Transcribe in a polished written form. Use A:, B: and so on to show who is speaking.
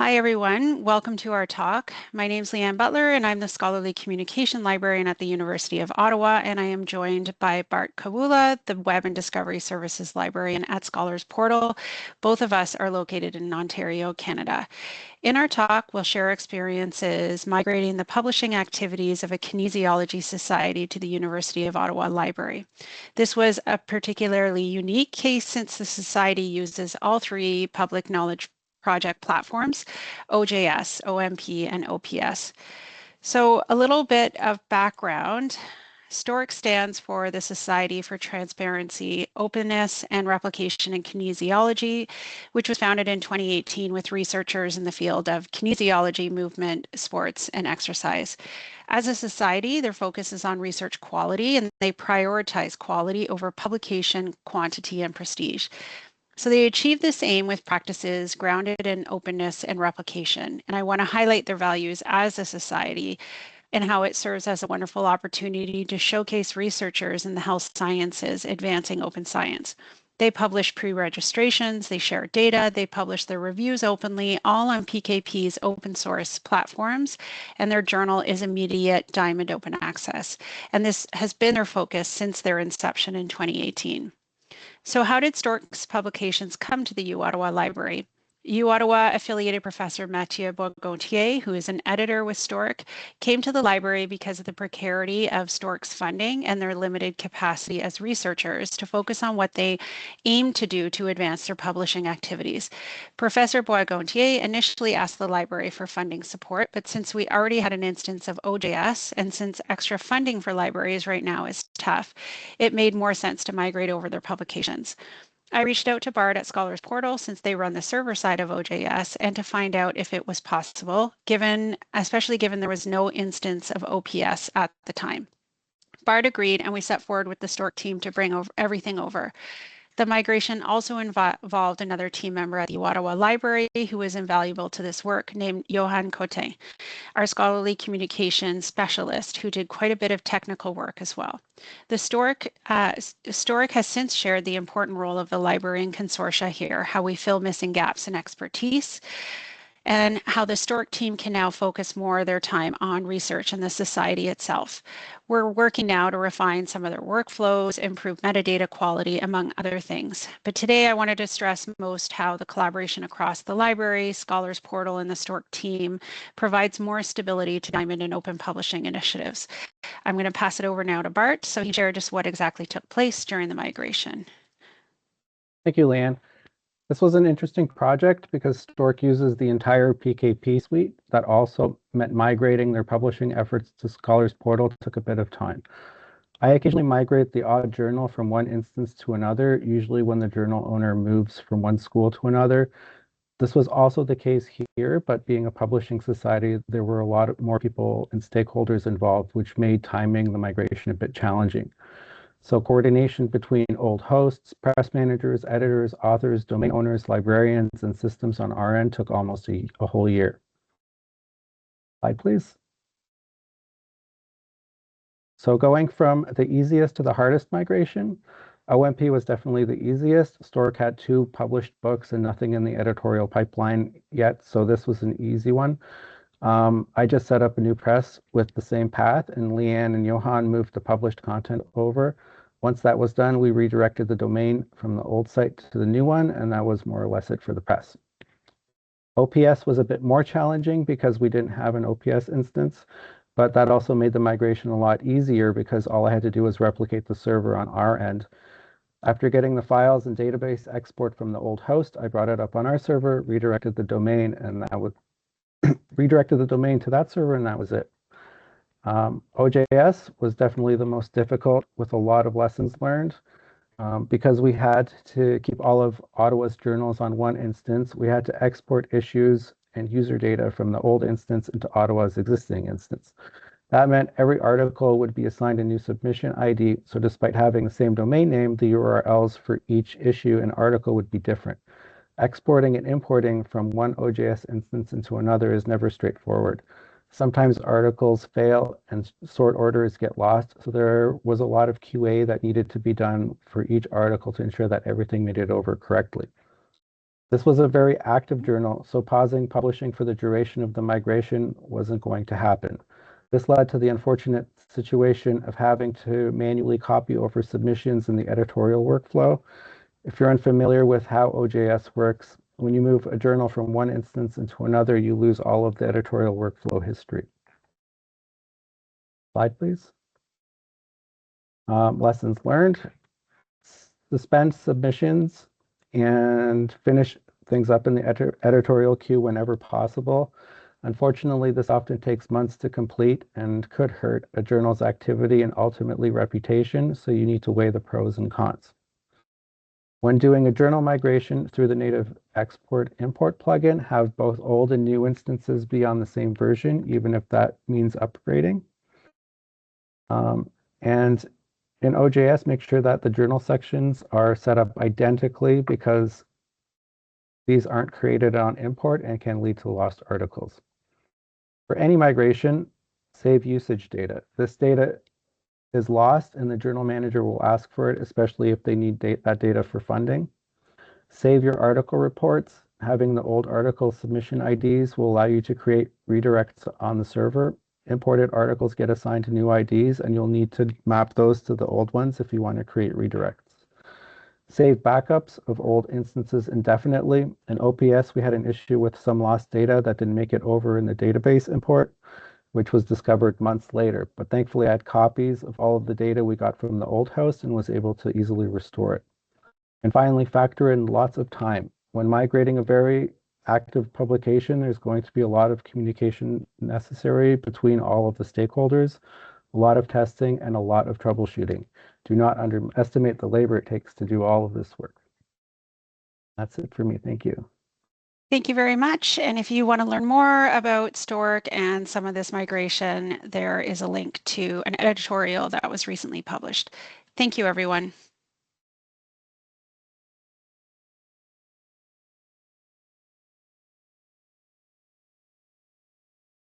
A: Hi, everyone. Welcome to our talk. My name is Leigh-Ann Butler, and I'm the Scholarly Communication Librarian at the University of Ottawa, and I am joined by Bart Kawula, the Web and Discovery Services Librarian at Scholars Portal. Both of us are located in Ontario, Canada. In our talk, we'll share experiences migrating the publishing activities of a kinesiology society to the University of Ottawa Library. This was a particularly unique case since the society uses all three public knowledge project platforms, OJS, OMP, and OPS. So a little bit of background. STORK stands for the Society for Transparency, Openness, and Replication in Kinesiology, which was founded in 2018 with researchers in the field of kinesiology, movement, sports, and exercise. As a society, their focus is on research quality, and they prioritize quality over publication, quantity, and prestige. So they achieve this aim with practices grounded in openness and replication. And I want to highlight their values as a society and how it serves as a wonderful opportunity to showcase researchers in the health sciences advancing open science. They publish pre-registrations, they share data, they publish their reviews openly, all on PKP's open source platforms, and their journal is immediate Diamond Open Access. And this has been their focus since their inception in 2018. So how did STORK's publications come to the U Ottawa Library? U Ottawa affiliated professor Mathieu Bourgontier, who is an editor with STORK, came to the library because of the precarity of STORK's funding and their limited capacity as researchers to focus on what they aim to do to advance their publishing activities. Professor Bourgontier initially asked the library for funding support, but since we already had an instance of OJS and since extra funding for libraries right now is tough, it made more sense to migrate over their publications. I reached out to Bart at Scholars Portal since they run the server side of OJS and to find out if it was possible, especially given there was no instance of OPS at the time. Bart agreed, and we set forward with the STORK team to bring everything over. The migration also involved another team member at the Ottawa Library who was invaluable to this work, named Johan Cote, our scholarly communication specialist, who did quite a bit of technical work as well. The STORK has since shared the important role of the library and consortia here, how we fill missing gaps in expertise, and how the STORK team can now focus more of their time on research and the society itself. We're working now to refine some of their workflows, improve metadata quality, among other things. But today I wanted to stress most how the collaboration across the library, Scholars Portal, and the STORK team provides more stability to Diamond and open publishing initiatives. I'm going to pass it over now to Bart so he can share just what exactly took place during the migration.
B: Thank you, Leigh-Ann. This was an interesting project because STORK uses the entire PKP suite. That also meant migrating their publishing efforts to Scholars Portal took a bit of time. I occasionally migrate the odd journal from one instance to another, usually when the journal owner moves from one school to another. This was also the case here, but being a publishing society, there were a lot more people and stakeholders involved, which made timing the migration a bit challenging. So coordination between old hosts, press managers, editors, authors, domain owners, librarians, and systems on our end took almost a whole year. Slide, please. So going from the easiest to the hardest migration, OMP was definitely the easiest. STORK had 2 published books and nothing in the editorial pipeline yet, so this was an easy one. I just set up a new press with the same path, and Leigh-Ann and Johan moved the published content over. Once that was done, we redirected the domain from the old site to the new one, and that was more or less it for the press. OPS was a bit more challenging because we didn't have an OPS instance, but that also made the migration a lot easier because all I had to do was replicate the server on our end. After getting the files and database export from the old host, I brought it up on our server, redirected the domain, and that would redirected the domain to that server, and that was it. OJS was definitely the most difficult with a lot of lessons learned. Because we had to keep all of Ottawa's journals on one instance, we had to export issues and user data from the old instance into Ottawa's existing instance. That meant every article would be assigned a new submission ID, so despite having the same domain name, the URLs for each issue and article would be different. Exporting and importing from one OJS instance into another is never straightforward. Sometimes articles fail and sort orders get lost, so there was a lot of QA that needed to be done for each article to ensure that everything made it over correctly. This was a very active journal, so pausing publishing for the duration of the migration wasn't going to happen. This led to the unfortunate situation of having to manually copy over submissions in the editorial workflow. If you're unfamiliar with how OJS works, when you move a journal from one instance into another, you lose all of the editorial workflow history. Slide, please. Lessons learned. Suspend submissions and finish things up in the editorial queue whenever possible. Unfortunately, this often takes months to complete and could hurt a journal's activity and ultimately reputation, so you need to weigh the pros and cons. When doing a journal migration through the native export-import plugin, have both old and new instances be on the same version, even if that means upgrading. And in OJS, make sure that the journal sections are set up identically because these aren't created on import and can lead to lost articles. For any migration, save usage data. This data is lost and the journal manager will ask for it, especially if they need that data for funding. Save your article reports. Having the old article submission IDs will allow you to create redirects on the server. Imported articles get assigned to new IDs, and you'll need to map those to the old ones if you want to create redirects. Save backups of old instances indefinitely. In OPS, we had an issue with some lost data that didn't make it over in the database import, which was discovered months later. But thankfully, I had copies of all of the data we got from the old host and was able to easily restore it. And finally, factor in lots of time. When migrating a very active publication, there's going to be a lot of communication necessary between all of the stakeholders, a lot of testing, and a lot of troubleshooting. Do not underestimate the labor it takes to do all of this work. That's it for me. Thank you.
A: Thank you very much. And if you want to learn more about STORK and some of this migration, there is a link to an editorial that was recently published. Thank you, everyone.